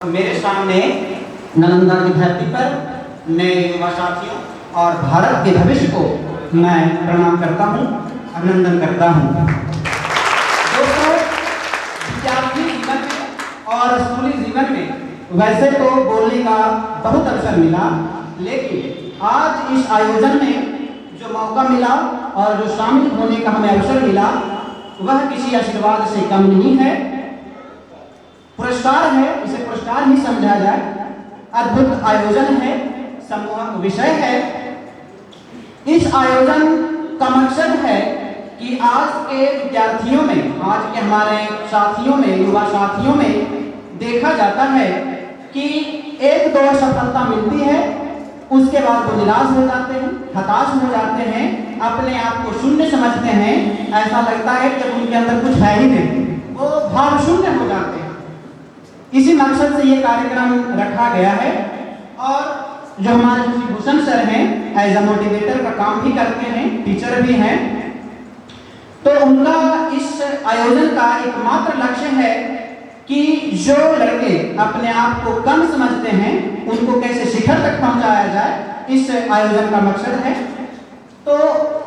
मेरे सामने नालंदा की धरती पर नए युवा साथियों और भारत के भविष्य को मैं प्रणाम करता हूं, अभिनंदन करता हूं। दोस्तों, विद्यार्थी जीवन में और स्कूली जीवन में वैसे तो बोलने का बहुत अवसर मिला, लेकिन आज इस आयोजन में जो मौका मिला और जो शामिल होने का हमें अवसर मिला वह किसी आशीर्वाद से कम नहीं है, पुरस्कार है, इसे पुरस्कार ही समझा जाए। अद्भुत आयोजन है, सम्मोहक विषय है। इस आयोजन का मकसद है कि आज के विद्यार्थियों में, आज के हमारे साथियों में, युवा साथियों में देखा जाता है कि एक दो सफलता मिलती है, उसके बाद वो निराश हो जाते हैं, हताश हो जाते हैं, अपने आप को शून्य समझते हैं। ऐसा लगता है कि उनके अंदर कुछ है ही नहीं, वो भाव शून्य हो जाते हैं। इसी मकसद से ये कार्यक्रम रखा गया है और जो हमारे भूषण सर हैं एज अ मोटिवेटर का काम भी करते हैं, टीचर भी हैं, तो उनका इस आयोजन का एकमात्र लक्ष्य है कि जो लड़के अपने आप को कम समझते हैं उनको कैसे शिखर तक पहुंचाया जाए, इस आयोजन का मकसद है। तो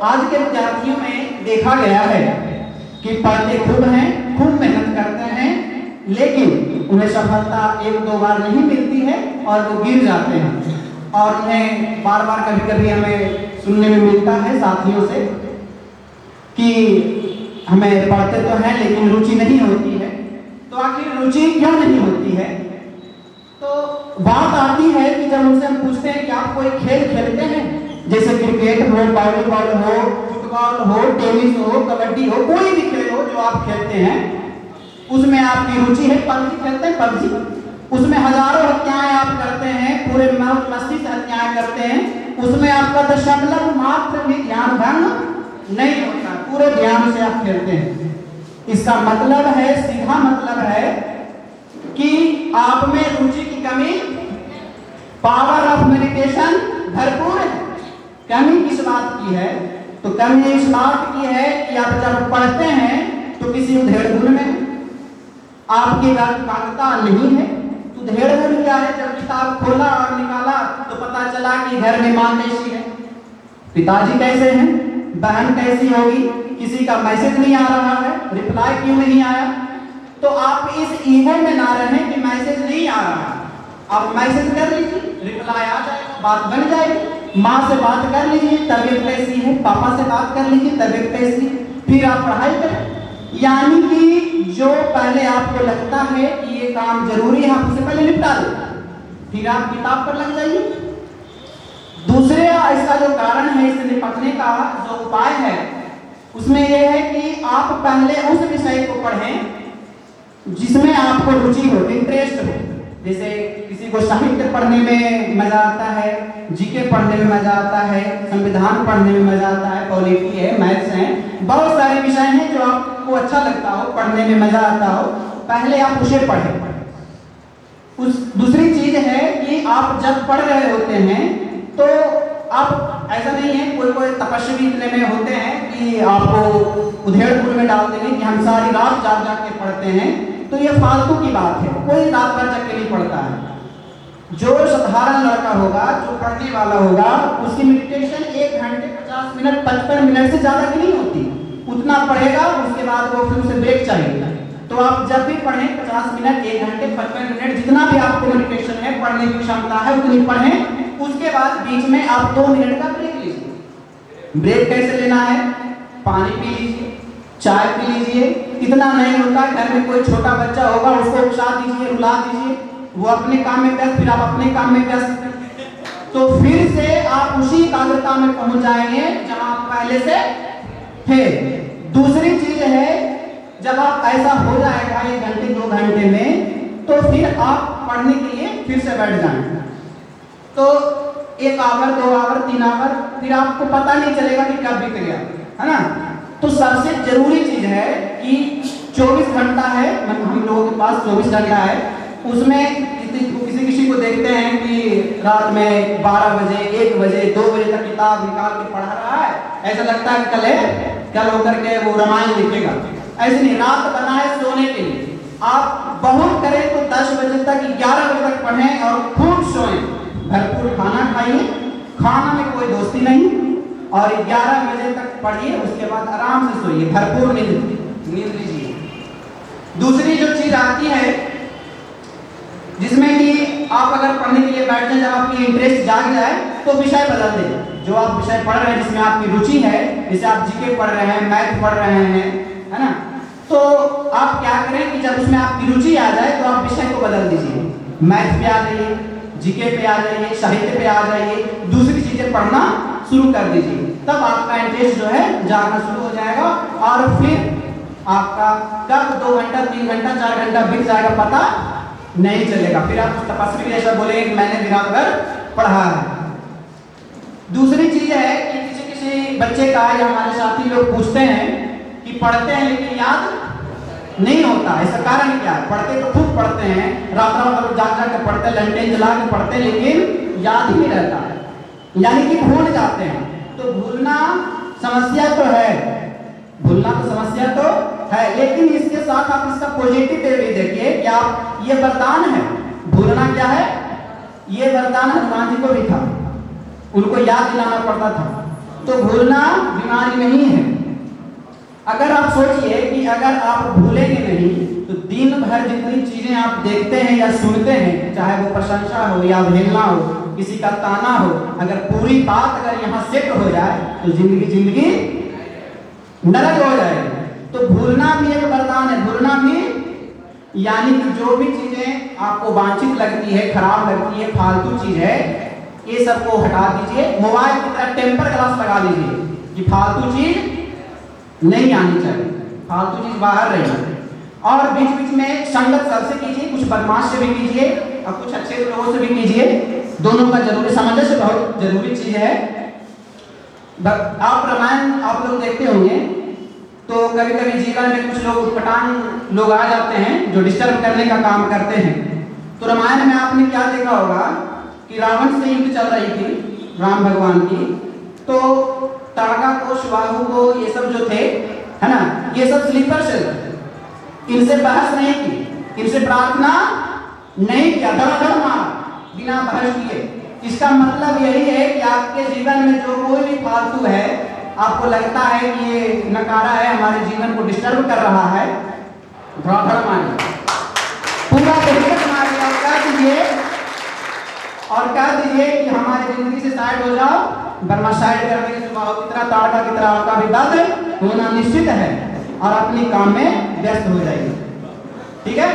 आज के विद्यार्थियों में देखा गया है कि पढ़ते खूब हैं, खूब मेहनत करते हैं, लेकिन उन्हें सफलता एक दो बार नहीं मिलती है और वो गिर जाते हैं। और उन्हें बार बार कभी कभी हमें सुनने में मिलता है साथियों से कि हमें पढ़ते तो हैं लेकिन रुचि नहीं होती है। तो आखिर रुचि क्यों नहीं होती है? तो बात आती है कि जब उनसे हम पूछते हैं कि आप कोई खेल खेलते हैं, जैसे क्रिकेट हो, वॉलीबॉल हो, फुटबॉल हो, टेनिस हो, कबड्डी हो, कोई भी खेल हो जो आप खेलते हैं, उसमें आपकी रुचि है। पबजी खेलते हैं, पबजी, उसमें हजारों हत्याएं आप करते हैं, पूरे मौज मस्ती से हत्याएं करते हैं, उसमें आपका दशमलव मात्र भी ध्यान भंग नहीं होता, पूरे ध्यान से आप खेलते हैं। इसका मतलब है, सीधा मतलब है कि आप में रुचि की कमी, पावर ऑफ मेडिटेशन भरपूर है। कमी किस बात की है? तो कमी इस बात की है कि आप जब पढ़ते हैं तो किसी उधेड़-बुन में आपकी एकाग्रता नहीं है। तो उधेड़-बुन क्या है? जब किताब खोला और निकाला तो पता चला कि घर में मां कैसी है, पिताजी कैसे हैं, बहन कैसी होगी, किसी का मैसेज नहीं आ रहा है, रिप्लाई क्यों नहीं आया। तो आप इस ईगो में ना रहें कि मैसेज नहीं आ रहा, आप मैसेज कर लीजिए, रिप्लाई आ जाएगा, बात बन जाएगी। माँ से बात कर लीजिए, तबीयत कैसी है, पापा से बात कर लीजिए, तबीयत कैसी, फिर आप पढ़ाई करें। यानी कि जो पहले आपको लगता है कि ये काम जरूरी है, आप उसे पहले निपटा दें, फिर आप किताब पर लग जाइए। दूसरे इसका जो कारण है, इससे निपटने का जो उपाय है, उसमें यह है कि आप पहले उस विषय को पढ़ें जिसमें आपको रुचि हो, इंटरेस्ट हो। जैसे किसी को साहित्य पढ़ने में मजा आता है, जीके पढ़ने में मजा आता है, संविधान पढ़ने में मजा आता है, पॉलिटी है, मैथ्स है, बहुत सारे विषय हैं जो आपको अच्छा लगता हो, पढ़ने में मजा आता हो, पहले आप उसे पढ़ें। दूसरी चीज है कि आप जब पढ़ रहे होते हैं तो आप, ऐसा नहीं है, कोई तपस्वी इतने में होते हैं कि आपको उधेड़-बुन में डाल देंगे कि हम सारी रात जाग जाग के पढ़ते हैं, तो ये फालतू की बात है। कोई रात भर जग के नहीं पढ़ता है। जो साधारण लड़का होगा, जो पढ़ने वाला होगा, उसकी मेडिटेशन 1 घंटे 50 मिनट 55 मिनट से ज्यादा की नहीं होती, उतना पढ़ेगा, उसके बाद वो फिर उसे ब्रेक चाहिए। तो आप जब भी पढ़ें 50 मिनट, 1 घंटे 55 मिनट, जितना भी आपको मेडिटेशन है, पढ़ने की क्षमता है, उतनी पढ़ें। उसके बाद बीच में आप 2 मिनट का ब्रेक लीजिए। ब्रेक कैसे लेना है? पानी पी लीजिए, चाय पी लीजिए, इतना नहीं होता, घर में कोई छोटा बच्चा होगा, उसको उकसा दीजिए, रुला दीजिए, वो अपने काम में व्यस्त, फिर आप अपने काम में व्यस्त, तो फिर से आप उसी एकाग्रता में पहुंच जाएंगे जहां आप पहले से थे। दूसरी चीज है, जब आप ऐसा हो जाएगा 1 घंटे 2 घंटे में, तो फिर आप पढ़ने के लिए फिर से बैठ जाएंगे। तो 1 आवर 2 आवर 3 आवर, फिर आपको पता नहीं चलेगा कि कब बीत गया, है ना। तो सबसे जरूरी चीज है कि 24 घंटा है, हम लोगों के पास 24 घंटा है, उसमें किसी को देखते हैं कि रात में 12 बजे 1 बजे 2 बजे तक किताब निकाल के पढ़ा रहा है, ऐसा लगता है कल होकर के वो रामायण लिखेगा। ऐसे नहीं, रात बना है सोने के लिए, आप बहुत करें तो 10 बजे तक 11 बजे तक पढ़ें और खूब सोएं, भरपूर खाना खाइए, खाना में कोई दोस्ती नहीं, और 11 बजे तक पढ़िए, उसके बाद आराम से सोइए, भरपूर नींद लीजिए। दूसरी जो चीज आती है जिसमें कि आप अगर पढ़ने के लिए बैठ जाए, जब आपकी इंटरेस्ट जाग जाए तो विषय बदल दें। जो आप विषय पढ़ रहे हैं, जिसमें आपकी रुचि है, जैसे आप जीके पढ़ रहे हैं, मैथ पढ़ रहे हैं, है ना, तो आप क्या करें कि जब उसमें आपकी रुचि आ जाए तो आप विषय को बदल दीजिए, मैथ पे आ जाइए, जीके पे आ जाइए, साहित्य पे आ जाइए, दूसरी चीजें पढ़ना शुरू कर दीजिए। तब आपका इंटरेस्ट जो है जागना शुरू हो जाएगा, और फिर आपका कब 2 घंटा 3 घंटा 4 घंटा बीत जाएगा पता नहीं चलेगा। फिर आप तपस्वी जैसा बोलेंगे कि मैंने दिमाग कर पढ़ा है। दूसरी चीज है कि किसी किसी बच्चे का या हमारे साथी लोग पूछते हैं कि पढ़ते हैं लेकिन याद नहीं होता, इसका कारण क्या है? पढ़ते तो खूब पढ़ते हैं, रात रात जाग जाग के पढ़ते, लंटेन जला के पढ़ते, लेकिन याद ही नहीं रहता, यानी कि भूल जाते हैं। तो भूलना समस्या तो है, भूलना तो समस्या तो है, लेकिन इसके साथ आप इसका पॉजिटिव वे भी देखिए कि आप, ये वरदान है। भूलना क्या है? ये वरदान हनुमान जी को भी था, उनको याद दिलाना पड़ता था। तो भूलना बीमारी नहीं है। अगर आप सोचिए कि अगर आप भूलेंगे नहीं तो दिन भर जितनी चीजें आप देखते हैं या सुनते हैं, चाहे वो प्रशंसा हो या अवहेलना हो, किसी का ताना हो, अगर पूरी बात अगर यहाँ सेट हो जाए तो जिंदगी नरक हो जाएगी। तो भूलना भी एक वरदान है। भूलना भी यानी कि जो भी चीजें आपको वांछित लगती है, खराब लगती है, फालतू चीज है, ये सबको हटा दीजिए। मोबाइल की तरह टेम्पर ग्लास लगा लीजिए कि फालतू चीज नहीं आनी चाहिए, फालतू चीज बाहर रही। और बीच बीच में संगत सबसे कीजिए, कुछ बदमाश से भी कीजिए और कुछ अच्छे लोगों से भी कीजिए। दोनों का जरूरी सामंजस्य बहुत जरूरी चीज है। आप रामायण आप लोग देखते होंगे तो कभी कभी जीवन में कुछ लोग उटपटांग लोग आ जाते हैं जो डिस्टर्ब करने का काम करते हैं। तो रामायण में आपने क्या देखा होगा कि रावण से युद्ध चल रही थी राम भगवान की, तो ताड़का को, सुबाहु को, ये सब जो थे, है ना, ये सब स्लीपर सेल, इनसे बहस नहीं की, इनसे प्रार्थना नहीं किया, धड़ाधड़ मार बिना बहस किए। इसका मतलब यही है कि आपके जीवन में जो कोई भी फालतू है, आपको लगता है कि ये नकारा है, हमारे जीवन को डिस्टर्ब कर रहा है, धड़ाधड़ मारिए, पूरा तरीका मारिए और कह दीजिए कि हमारी जिंदगी से साइड हो जाओ, वरना साइड करने के सुबह की तरह, ताड़का की तरह आपका भी दर्द होना निश्चित है और अपने काम में व्यस्त हो जाएगी। ठीक है।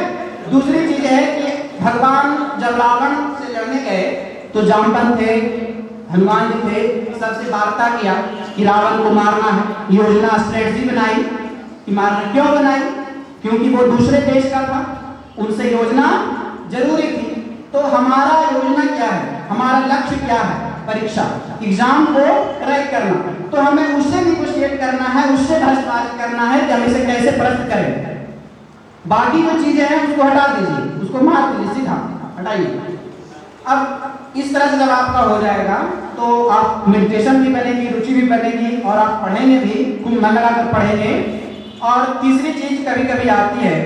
दूसरी चीज है कि भगवान जब रावण से लड़ने गए तो जामवंत थे, हनुमान जी थे, सबसे वार्ता किया कि रावण को मारना है, योजना स्ट्रेटजी बनाई कि मारना। क्यों बनाई? क्योंकि वो दूसरे देश का था, उनसे योजना जरूरी थी। तो हमारा योजना क्या है, हमारा लक्ष्य क्या है? परीक्षा, एग्जाम को क्रैक करना। तो हमें उससे निगोशिएट करना है, उससे बहसबाजी करना है कि हम इसे कैसे प्रश्न करें। बाकी जो चीजें हैं उसको हटा दीजिए, उसको मार दीजिए, सीधा हटाइए। अब इस तरह से जब आपका हो जाएगा तो आप मेडिटेशन भी बनेगी, रुचि भी बनेगी और आप पढ़ेंगे भी, खूब मन लगाकर पढ़ेंगे। और तीसरी चीज कभी कभी आती है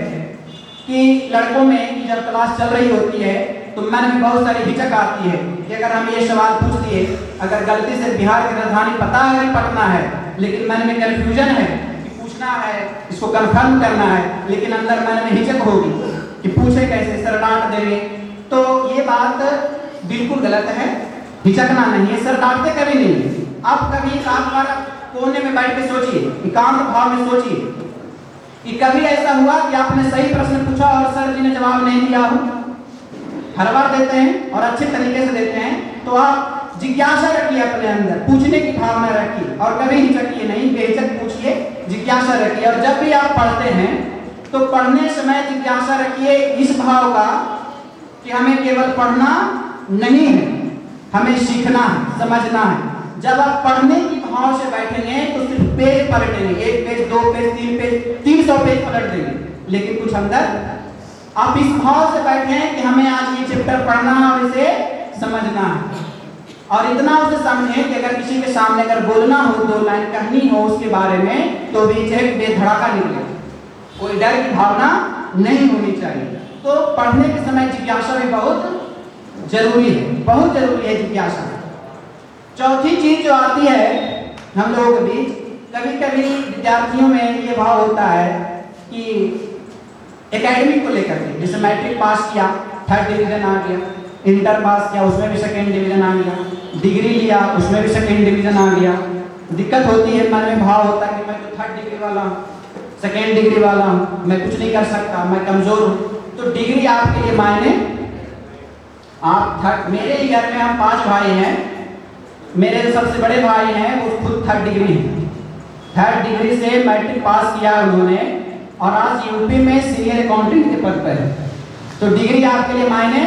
कि लड़कों में जब क्लास चल रही होती है तो मन में बहुत सारी हिचक आती है कि अगर हम ये सवाल पूछ दिए, अगर गलती से बिहार की राजधानी पता है कि पटना है, लेकिन मन में कंफ्यूजन है कि पूछना है, इसको कंफर्म करना है, लेकिन अंदर मन में हिचक होगी कि पूछे कैसे, सर डांट देंगे। तो ये बात बिल्कुल गलत है, हिचकना नहीं है, सर डांटते कभी नहीं। आप कभी रात भर कोने में बैठ के सोचिए, एकांत भाव में सोचिए कि कभी ऐसा हुआ कि आपने सही प्रश्न पूछा और सर जी ने जवाब नहीं दिया हो। हर बार देते हैं और अच्छे तरीके से देते हैं। तो आप जिज्ञासा रखिए, अपने अंदर पूछने की भावना रखिए और कभी हिचकिए नहीं, बेहिचक पूछिए, जिज्ञासा रखिए। और जब भी आप पढ़ते हैं तो पढ़ने समय जिज्ञासा रखिए इस भाव का कि हमें केवल पढ़ना नहीं है, हमें सीखना है, समझना है। जब आप पढ़ने की भाव से बैठेंगे तो सिर्फ पेज पलटेंगे, 1 पेज 2 पेज 3 पेज 300 पेज पलट देंगे, लेकिन कुछ अंदर आप इस भाव से बैठे कि हमें आज ये चैप्टर पढ़ना है और इसे समझना है। और इतना उसे समझे कि अगर किसी के सामने अगर बोलना हो, 2 लाइन कहनी हो उसके बारे में, तो भी बेधड़ाका निकले, कोई डर की भावना नहीं होनी चाहिए। तो पढ़ने के समय जिज्ञासा भी बहुत जरूरी है, बहुत जरूरी है जिज्ञासा। चौथी चीज जो आती है हम लोगों के बीच, कभी कभी विद्यार्थियों में ये भाव होता है कि एकेडमिक को लेकर के, जैसे मैट्रिक पास किया 3rd डिवीजन आ गया, इंटर पास किया उसमें भी 2nd डिवीजन आ गया, डिग्री लिया उसमें भी 2nd डिवीजन आ गया। दिक्कत होती है, मन में भाव होता है कि मैं तो 3rd डिग्री वाला हूँ, 2nd डिग्री वाला हूँ, मैं कुछ नहीं कर सकता, मैं कमजोर हूँ। तो डिग्री आपके लिए मायने, आप मेरे ही घर में हम 5 भाई हैं, मेरे जो सबसे बड़े भाई हैं वो खुद 3rd डिग्री है, 3rd डिग्री से मैट्रिक पास किया उन्होंने और आज यूपी में सीनियर अकाउंटेंट के पद पर है। तो डिग्री आपके लिए मायने।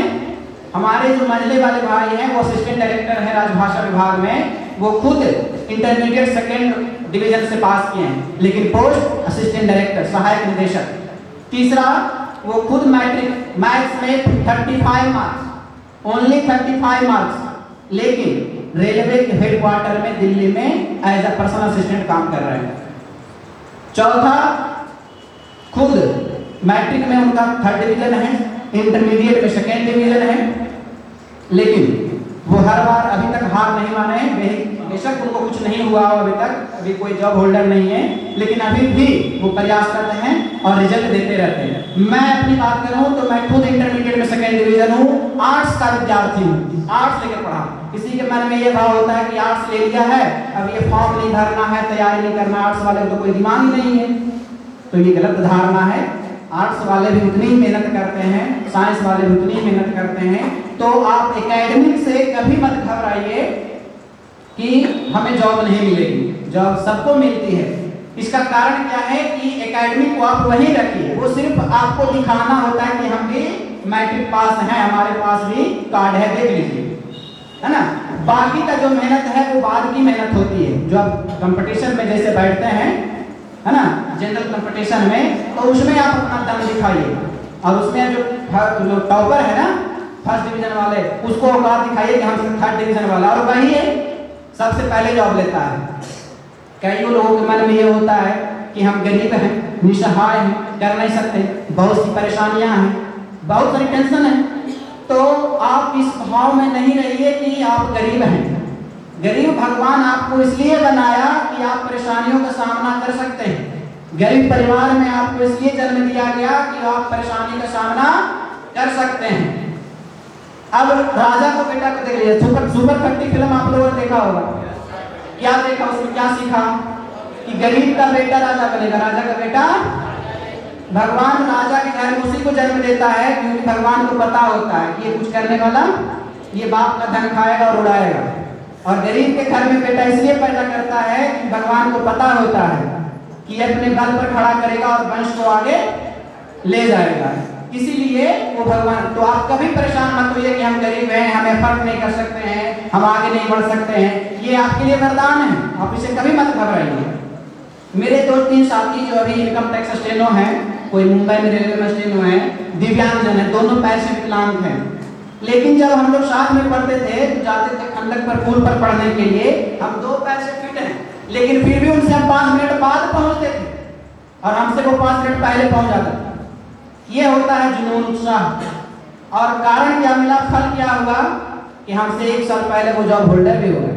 हमारे जो मंझले वाले भाई हैं वो असिस्टेंट डायरेक्टर है राजभाषा विभाग में, वो खुद इंटरमीडिएट 2nd डिवीजन से पास किए हैं, लेकिन पोस्ट असिस्टेंट डायरेक्टर, सहायक निदेशक। तीसरा, वो खुद मैट्रिक मैथ्स में 35 मार्क्स, ओनली 35 मार्क्स, लेकिन रेलवे के हेडक्वार्टर में दिल्ली में एज अ पर्सनल असिस्टेंट काम कर रहे हैं। चौथा, खुद मैट्रिक में उनका 3rd डिवीजन है, इंटरमीडिएट में 2nd डिवीजन है, लेकिन वो हर बार अभी तक हार नहीं माने हैं। बेशक उनको कुछ नहीं हुआ हो अभी तक, अभी कोई जॉब होल्डर नहीं है, लेकिन अभी भी वो प्रयास करते हैं और रिजल्ट देते रहते हैं। मैं अपनी बात करूं तो मैं खुद इंटरमीडिएट में 2nd डिवीजन हूं, आर्ट्स का विद्यार्थी हूं, आर्ट्स लेकर पढ़ा। किसी के मन में ये भाव होता है कि आर्ट्स ले लिया है, अब ये फॉर्म नहीं भरना है, तैयारी नहीं करना, आर्ट्स वाले को तो कोई दिमाग ही नहीं है। तो ये गलत धारणा है। आर्ट्स वाले भी उतनी ही मेहनत करते हैं, साइंस वाले भी उतनी ही मेहनत करते हैं। तो आप एकेडमिक से कभी मत घबराइए कि हमें जॉब नहीं मिलेगी, जॉब सबको मिलती है। इसका कारण क्या है कि एकेडमिक को आप वहीं रखिए, वो सिर्फ आपको दिखाना होता है कि हम भी मैट्रिक पास हैं, हमारे पास भी कार्ड है, देख लीजिए, है ना। बाकी का जो मेहनत है वो बाद की मेहनत होती है। जो आप कंपटीशन में जैसे बैठते हैं, है ना, जनरल कंपटीशन में, तो उसमें आप अपना दम दिखाइए और उसमें जो टॉपर है ना, 1st डिवीजन वाले, उसको औकात दिखाइए कि हम 3rd डिवीजन वाला, और वही है सबसे पहले जॉब लेता है। कई लोगों के मन में ये होता है कि हम गरीब हैं, निसहाय हैं, कर नहीं सकते, बहुत सी परेशानियां हैं, बहुत सारी टेंशन है। तो आप इस भाव में नहीं रहिए कि आप गरीब हैं। गरीब भगवान आपको इसलिए बनाया कि आप परेशानियों का सामना कर सकते हैं। गरीब परिवार में आपको इसलिए जन्म दिया गया कि आप परेशानी का सामना कर सकते हैं। अब राजा को बेटा को देख लीजिए, सुपर 30 फिल्म आप लोगों ने देखा होगा। क्या देखा, उसमें क्या सीखा कि गरीब का बेटा राजा बनेगा, राजा का बेटा। भगवान राजा के घर में उसी को जन्म देता है क्योंकि भगवान को पता होता है कि ये कुछ करने वाला, ये बाप का धन खाएगा और उड़ाएगा। और गरीब के घर में बेटा इसलिए पैदा करता है कि भगवान को पता होता है कि अपने बल पर खड़ा करेगा और वंश को आगे ले जाएगा, इसीलिए वो भगवान। तो आप कभी परेशान मत होइए कि हम गरीब हैं, हम एफर्ट नहीं कर सकते हैं, हम आगे नहीं बढ़ सकते हैं। ये आपके लिए वरदान है, आप इसे कभी मत घबराइए। मेरे 2-3 साथी जो अभी इनकम टैक्स स्टेनो हैं, कोई मुंबई में रेलवे में स्टेनो है, दिव्यांगजन है, दोनों पैर से विकलांग हैं। लेकिन जब हम लोग साथ में पढ़ते थे तो जाते थे खंडक पर पुल पर पढ़ने के लिए, हम 2 पैर से फिट हैं, लेकिन फिर भी उनसे हम 5 मिनट बाद पहुंचते थे और हमसे वो 5 मिनट पहले पहुंच जाते थे। ये होता है जुनून, उत्साह। और कारण क्या मिला, फल क्या हुआ कि हमसे 1 साल पहले वो जॉब होल्डर भी हो गए।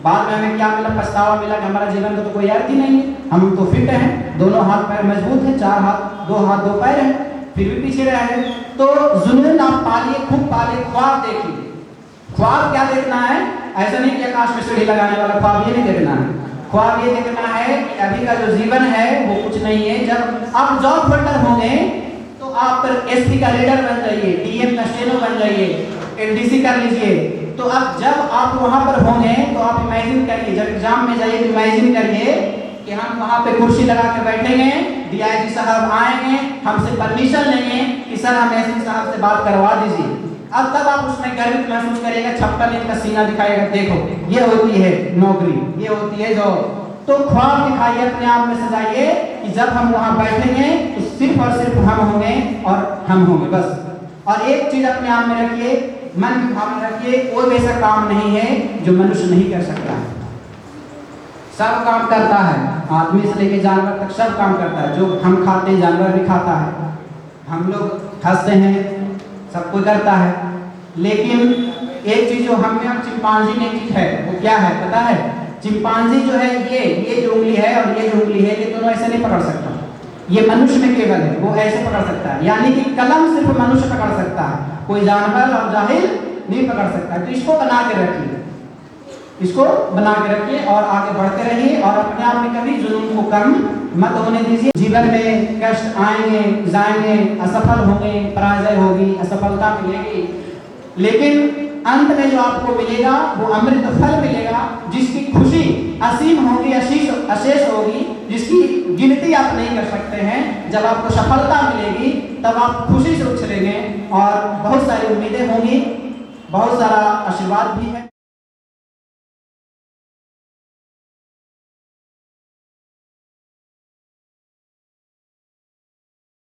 बाद में हमें क्या मिला, पछतावा मिला कि हमारा जीवन का तो कोई अर्थ ही नहीं है, हम तो फिट हैं, दोनों हाथ पैर मजबूत हैं, 4 हाथ 2 पैर हैं, फिर भी पीछे रह गए। तो जुनून आप पालिए, खूब पालिए, ख्वाब देखिए। ख्वाब क्या देखना है, ऐसा नहीं कि आकाश में सीढ़ी लगाने वाला ख्वाब ये नहीं देखना है। ख्वाब ये देखना है कि अभी का जो जीवन है वो कुछ नहीं है। जब आप जॉब होल्डर होंगे तो आप एसपी का लीडर बन जाइए, डीएम का स्टेनो बन जाइए, एलडीसी कर लीजिए। तो अब जब आप वहां पर होंगे तो आप इमेजिन करिए, जब एग्जाम में जाइए तो इमेजिन करिए कि हम वहां पे कुर्सी लगा के बैठेंगे, डीआईजी साहब आएंगे, हमसे परमिशन लेंगे कि सर हम एसपी साहब से बात करवा दीजिए। अब तब आप उसमें गर्व महसूस करेगा, 56 इंच का सीना दिखाएगा, देखो ये होती है नौकरी, ये होती है जॉब। तो ख्वाब दिखाइए, अपने आप में सजाइए कि जब हम वहां बैठेंगे तो सिर्फ और सिर्फ हम होंगे और हम होंगे बस। और एक चीज अपने आप में रखिए, मन में भावना रखिए, कोई ऐसा काम नहीं है जो मनुष्य नहीं कर सकता है। सब काम करता है, आदमी से लेके जानवर तक सब काम करता है। जो हम खाते हैं जानवर भी खाता है, हम लोग हंसते हैं, सब कोई करता है। लेकिन एक चीज जो हम में और चिंपांजी में चीज है, वो क्या है पता है? चिंपांजी जो है ये जो उंगली है और ये जो उंगली है, ये दोनों ऐसे नहीं पकड़ सकता। ये मनुष्य में केवल है, वो ऐसे पकड़ सकता है। यानी कि कलम सिर्फ मनुष्य पकड़ सकता है, कोई जानवर और जाहिल नहीं पकड़ सकता। तो इसको बना के रखिए, इसको बना के रखिए और आगे बढ़ते रहिए और अपने आप में कभी जुल्म को कम मत होने दीजिए। जीवन में कष्ट आएंगे जाएंगे, असफल होंगे, पराजय होगी, असफलता मिलेगी, लेकिन अंत में जो आपको मिलेगा वो अमृत फल मिलेगा, जिसकी खुशी असीम होगी, अशेष होगी, जिसकी गिनती आप नहीं कर सकते हैं। जब आपको सफलता मिलेगी तब आप खुशी से उछलेंगे और बहुत सारी उम्मीदें होंगी, बहुत सारा आशीर्वाद भी है।